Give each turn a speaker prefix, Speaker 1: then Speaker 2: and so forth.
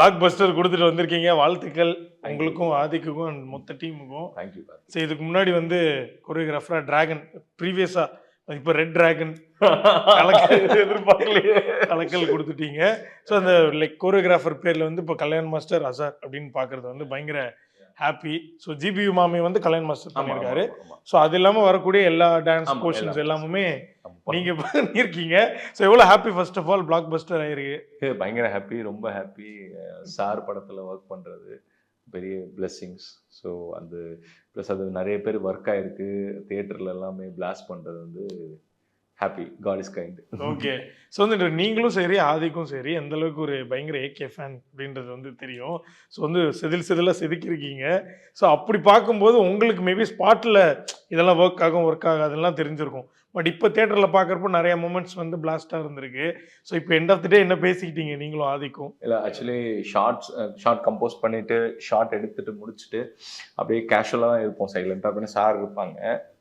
Speaker 1: Black Bastar கொடுத்துட்டு வந்திருக்கீங்க. வாழ்த்துக்கள் உங்களுக்கும், ஆதிக்குக்கும் and மொத்த டீமுக்கும்.
Speaker 2: தேங்க்யூ.
Speaker 1: சரி, இதுக்கு முன்னாடி வந்து கொரியோகிராஃபரா டிராகன், ப்ரீவியஸா இப்போ ரெட் டிராகன்
Speaker 2: எதிர்பார்க்கலையே.
Speaker 1: கலக்கல் கொடுத்துட்டீங்க. ஸோ அந்த லைக் கோரியோகிராஃபர் பேர்ல வந்து இப்போ கல்யாண் மாஸ்டர் அசார் அப்படின்னு பார்க்கறது வந்து பயங்கர ஹாப்பி. ஸோ ஜிபியு மாமி வந்து கல்யாண் மாஸ்டர் பண்ணியிருக்காரு. ஸோ அது இல்லாமல் வரக்கூடிய எல்லா டான்ஸ் போர்ஷன்ஸ் எல்லாமே நீங்க பண்ணியிருக்கீங்க. ஸோ எவ்வளோ happy first of all blockbuster ஆயிருக்கு.
Speaker 2: பயங்கர ஹாப்பி, ரொம்ப ஹாப்பி. சார் படத்தில் ஒர்க் பண்ணுறது பெரிய பிளெஸ்ஸிங்ஸ். ஸோ அந்த ப்ளஸ் அது நிறைய பேர் ஒர்க் ஆகிருக்கு, தியேட்டரில் எல்லாமே பிளாஸ்ட் பண்ணுறது வந்து happy. God is kind.
Speaker 1: Okay. So வந்து நீங்களும் சரி, ஆதிக்கும் சரி, எந்த அளவுக்கு ஒரு பயங்கர ஏகே ஃபேன் அப்படின்றது வந்து தெரியும். ஸோ வந்து செதிலாக செதுக்கியிருக்கீங்க. ஸோ அப்படி பார்க்கும்போது உங்களுக்கு மேபி ஸ்பாட்டில் இதெல்லாம் ஒர்க் ஆகாதுலாம் தெரிஞ்சிருக்கும். பட் இப்போ தேட்டரில் பார்க்குறப்போ நிறைய மூமெண்ட்ஸ் வந்து பிளாஸ்டாக இருந்திருக்கு. ஸோ இப்போ எண்ட் ஆஃப் த டே என்ன பேசிக்கிட்டீங்க நீங்களும் ஆதிக்கும்?
Speaker 2: இல்லை, ஆக்சுவலி ஷார்ட் கம்போஸ் பண்ணிவிட்டு ஷார்ட் எடுத்துகிட்டு முடிச்சுட்டு அப்படியே கேஷுவலாக தான் இருப்போம், சைலண்ட்டாக. அப்படின்னு சார் இருப்பாங்க.